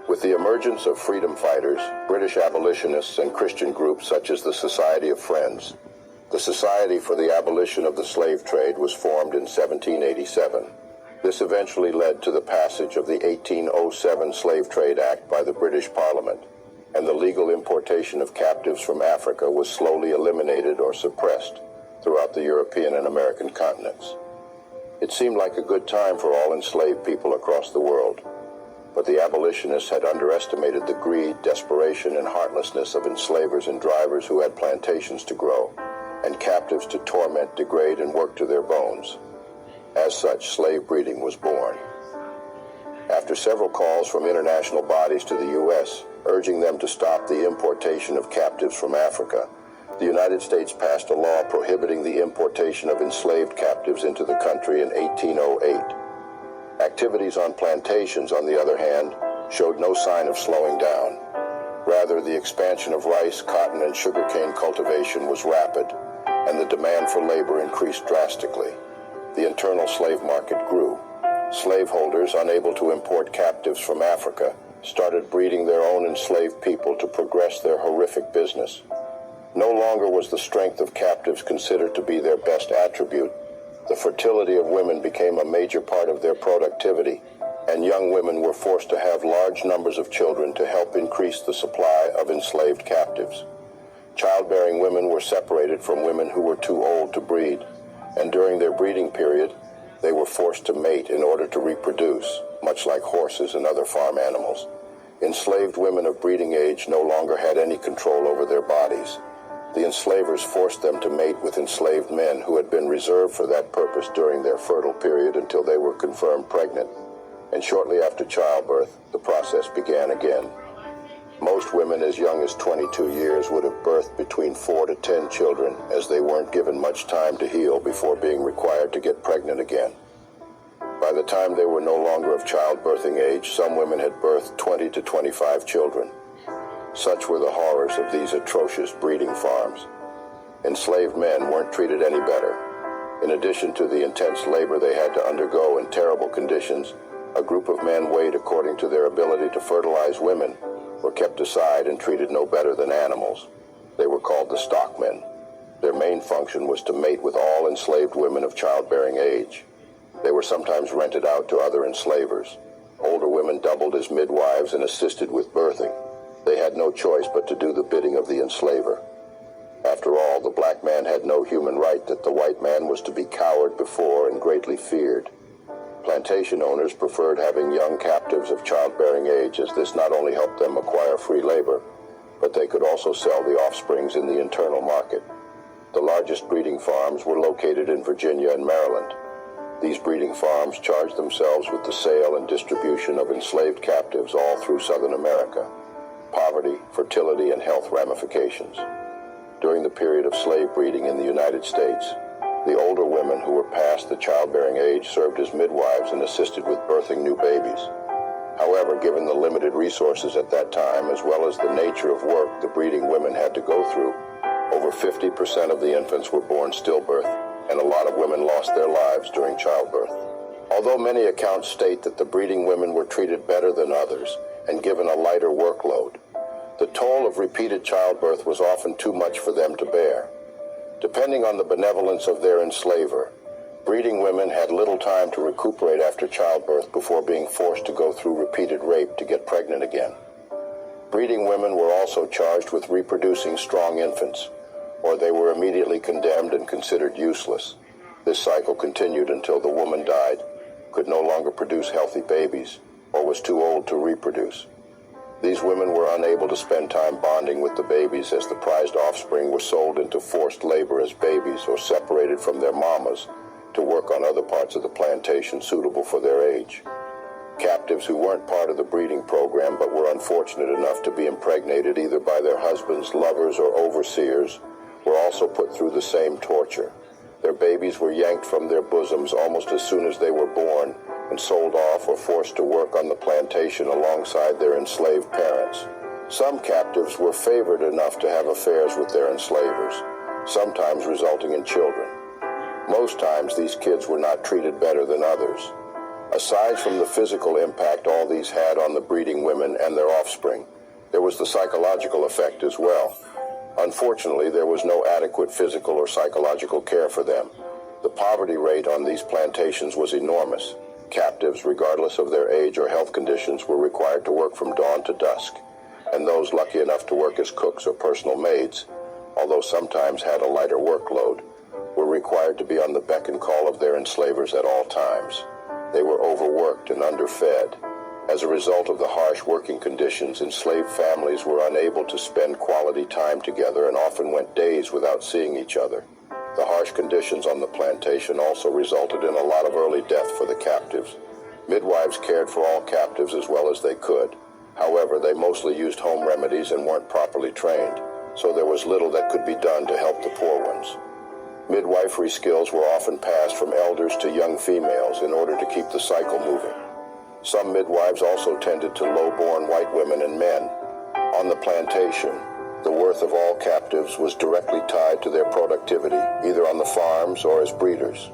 With the emergence of freedom fighters, British abolitionists, and Christian groups such as the Society of Friends, the Society for the Abolition of the Slave Trade was formed in 1787. This eventually led to the passage of the 1807 Slave Trade Act by the British Parliament, and the legal importation of captives from Africa was slowly eliminated or suppressed throughout the European and American continents. It seemed like a good time for all enslaved people across the world, but the abolitionists had underestimated the greed, desperation, and heartlessness of enslavers and drivers who had plantations to grow, and captives to torment, degrade, and work to their bones. As such, slave breeding was born. After several calls from international bodies to the U.S., urging them to stop the importation of captives from Africa, the United States passed a law prohibiting the importation of enslaved captives into the country in 1808. Activities on plantations, on the other hand, showed no sign of slowing down. Rather, the expansion of rice, cotton, and sugarcane cultivation was rapid, and the demand for labor increased drastically. The internal slave market grew. Slaveholders, unable to import captives from Africa, started breeding their own enslaved people to progress their horrific business. No longer was the strength of captives considered to be their best attribute. The fertility of women became a major part of their productivity, and young women were forced to have large numbers of children to help increase the supply of enslaved captives. Childbearing women were separated from women who were too old to breed, and during their breeding period, they were forced to mate in order to reproduce, much like horses and other farm animals. Enslaved women of breeding age no longer had any control over their bodies. The enslavers forced them to mate with enslaved men who had been reserved for that purpose during their fertile period until they were confirmed pregnant. And shortly after childbirth, the process began again. Most women as young as 22 years would have birthed between 4 to 10 children, as they weren't given much time to heal before being required to get pregnant again. By the time they were no longer of childbirthing age, some women had birthed 20 to 25 children. Such were the horrors of these atrocious breeding farms. Enslaved men weren't treated any better. In addition to the intense labor they had to undergo in terrible conditions, a group of men weighed according to their ability to fertilize women were kept aside and treated no better than animals. They were called the stockmen. Their main function was to mate with all enslaved women of childbearing age. They were sometimes rented out to other enslavers. Older women doubled as midwives and assisted with birthing. They had no choice but to do the bidding of the enslaver. After all, the black man had no human right that the white man was to be cowered before and greatly feared. Plantation owners preferred having young captives of childbearing age, as this not only helped them acquire free labor, but they could also sell the offsprings in the internal market. The largest breeding farms were located in Virginia and Maryland. These breeding farms charged themselves with the sale and distribution of enslaved captives all through Southern America. Poverty, fertility, and health ramifications. During the period of slave breeding in the United States, the older women who were past the childbearing age served as midwives and assisted with birthing new babies. However, given the limited resources at that time, as well as the nature of work the breeding women had to go through, over 50% of the infants were born stillbirth, and a lot of women lost their lives during childbirth. Although many accounts state that the breeding women were treated better than others and given a lighter workload, the toll of repeated childbirth was often too much for them to bear. Depending on the benevolence of their enslaver, breeding women had little time to recuperate after childbirth before being forced to go through repeated rape to get pregnant again. Breeding women were also charged with reproducing strong infants, or they were immediately condemned and considered useless. This cycle continued until the woman died, could no longer produce healthy babies, or was too old to reproduce. These women were unable to spend time bonding with the babies, as the prized offspring were sold into forced labor as babies or separated from their mamas to work on other parts of the plantation suitable for their age. Captives who weren't part of the breeding program but were unfortunate enough to be impregnated either by their husbands, lovers, or overseers were also put through the same torture. Their babies were yanked from their bosoms almost as soon as they were born and sold off or forced to work on the plantation alongside their enslaved parents. Some captives were favored enough to have affairs with their enslavers, sometimes resulting in children. Most times these kids were not treated better than others. Aside from the physical impact all these had on the breeding women and their offspring, there was the psychological effect as well. Unfortunately, there was no adequate physical or psychological care for them. The poverty rate on these plantations was enormous. Captives, regardless of their age or health conditions, were required to work from dawn to dusk, and those lucky enough to work as cooks or personal maids, although sometimes had a lighter workload, were required to be on the beck and call of their enslavers at all times. They were overworked and underfed. As a result of the harsh working conditions, enslaved families were unable to spend quality time together and often went days without seeing each other. The harsh conditions on the plantation also resulted in a lot of early death for the captives. Midwives cared for all captives as well as they could. However, they mostly used home remedies and weren't properly trained, so there was little that could be done to help the poor ones. Midwifery skills were often passed from elders to young females in order to keep the cycle moving. Some midwives also tended to low-born white women and men. On the plantation, the worth of all captives was directly tied to their productivity, either on the farms or as breeders.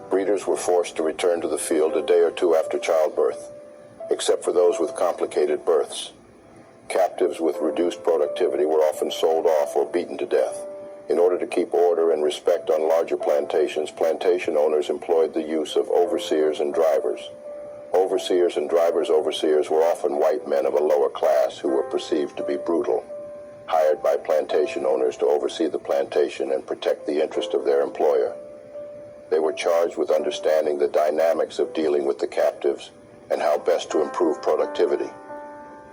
Breeders were forced to return to the field a day or two after childbirth, except for those with complicated births. Captives with reduced productivity were often sold off or beaten to death. In order to keep order and respect on larger plantations, plantation owners employed the use of overseers and drivers. Overseers and drivers' overseers were often white men of a lower class who were perceived to be brutal, hired by plantation owners to oversee the plantation and protect the interest of their employer. They were charged with understanding the dynamics of dealing with the captives and how best to improve productivity.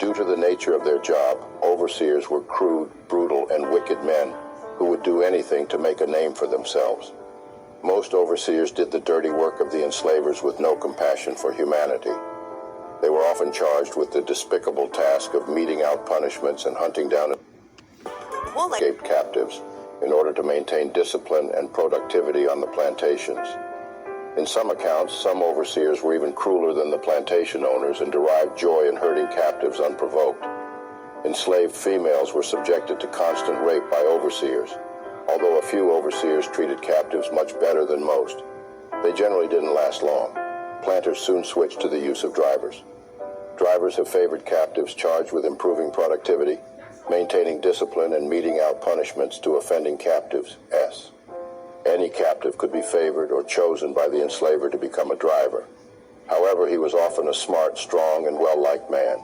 Due to the nature of their job, overseers were crude, brutal, and wicked men who would do anything to make a name for themselves. Most overseers did the dirty work of the enslavers with no compassion for humanity. They were often charged with the despicable task of meting out punishments and hunting down escaped captives in order to maintain discipline and productivity on the plantations. In some accounts, some overseers were even crueler than the plantation owners and derived joy in hurting captives unprovoked. Enslaved females were subjected to constant rape by overseers. Although a few overseers treated captives much better than most, they generally didn't last long. Planters soon switched to the use of drivers. Drivers have favored captives charged with improving productivity, maintaining discipline, and meting out punishments to offending captives. Any captive could be favored or chosen by the enslaver to become a driver. However, he was often a smart, strong, and well-liked man.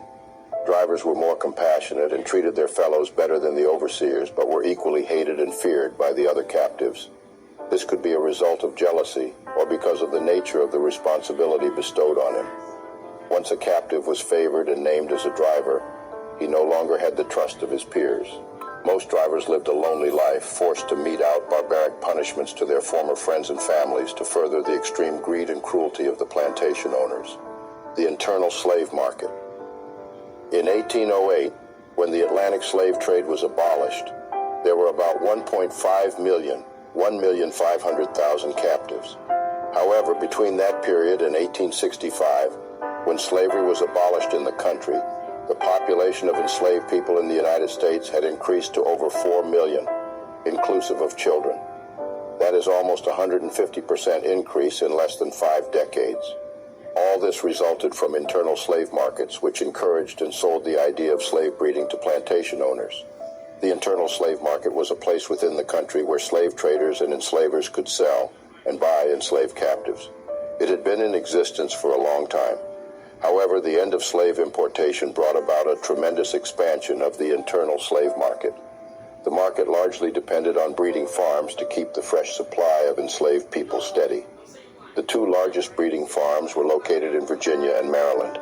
Drivers were more compassionate and treated their fellows better than the overseers, but were equally hated and feared by the other captives. This could be a result of jealousy or because of the nature of the responsibility bestowed on him. Once a captive was favored and named as a driver, he no longer had the trust of his peers. Most drivers lived a lonely life, forced to mete out barbaric punishments to their former friends and families to further the extreme greed and cruelty of the plantation owners. The internal slave market. In 1808, when the Atlantic slave trade was abolished, there were about 1.5 million, 1,500,000 captives. However, between that period and 1865, when slavery was abolished in the country, the population of enslaved people in the United States had increased to over 4 million, inclusive of children. That is almost a 150% increase in less than 5 decades. All this resulted from internal slave markets, which encouraged and sold the idea of slave breeding to plantation owners. The internal slave market was a place within the country where slave traders and enslavers could sell and buy enslaved captives. It had been in existence for a long time. However, the end of slave importation brought about a tremendous expansion of the internal slave market. The market largely depended on breeding farms to keep the fresh supply of enslaved people steady. The two largest breeding farms were located in Virginia and Maryland.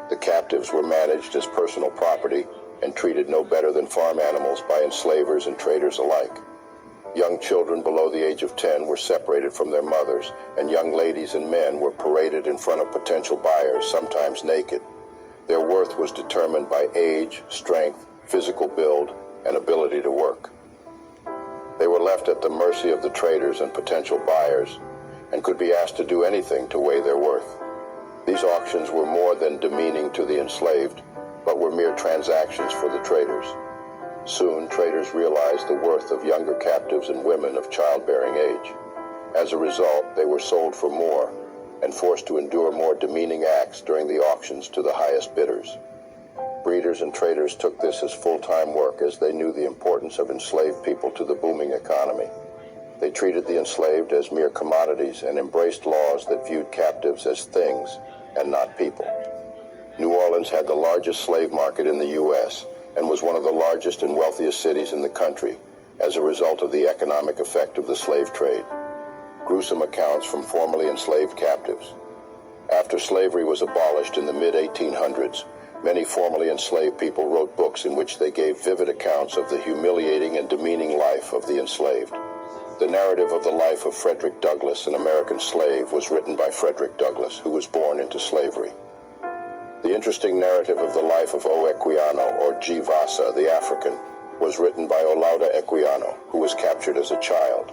The captives were managed as personal property and treated no better than farm animals by enslavers and traders alike. Young children below the age of 10 were separated from their mothers, and young ladies and men were paraded in front of potential buyers, sometimes naked. Their worth was determined by age, strength, physical build, and ability to work. They were left at the mercy of the traders and potential buyers, and could be asked to do anything to weigh their worth. These auctions were more than demeaning to the enslaved, but were mere transactions for the traders. Soon, traders realized the worth of younger captives and women of childbearing age. As a result, they were sold for more, and forced to endure more demeaning acts during the auctions to the highest bidders. Breeders and traders took this as full-time work as they knew the importance of enslaved people to the booming economy. They treated the enslaved as mere commodities and embraced laws that viewed captives as things and not people. New Orleans had the largest slave market in the U.S. and was one of the largest and wealthiest cities in the country as a result of the economic effect of the slave trade. Gruesome accounts from formerly enslaved captives. After slavery was abolished in the mid-1800s, many formerly enslaved people wrote books in which they gave vivid accounts of the humiliating and demeaning life of the enslaved. The narrative of the life of Frederick Douglass, an American slave, was written by Frederick Douglass, who was born into slavery. The interesting narrative of the life of O. Equiano, or G. Vasa, the African, was written by Olaudah Equiano, who was captured as a child.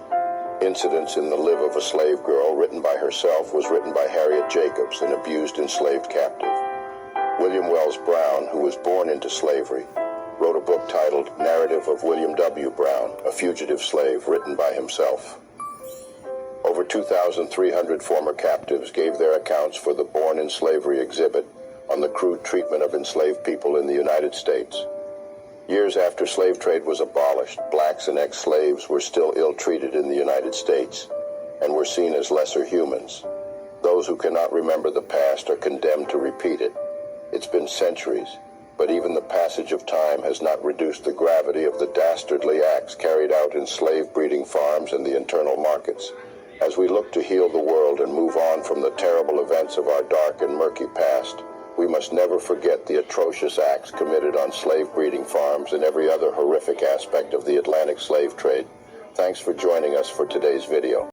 Incidents in the Live of a Slave Girl, written by herself, was written by Harriet Jacobs, an abused enslaved captive. William Wells Brown, who was born into slavery, wrote a book titled Narrative of William W. Brown, a Fugitive Slave, written by himself. Over 2,300 former captives gave their accounts for the Born in Slavery exhibit on the crude treatment of enslaved people in the United States. Years after slave trade was abolished, blacks and ex-slaves were still ill-treated in the United States and were seen as lesser humans. Those who cannot remember the past are condemned to repeat it. It's been centuries, but even the passage of time has not reduced the gravity of the dastardly acts carried out in slave breeding farms and the internal markets. As we look to heal the world and move on from the terrible events of our dark and murky past, we must never forget the atrocious acts committed on slave breeding farms and every other horrific aspect of the Atlantic slave trade. Thanks for joining us for today's video.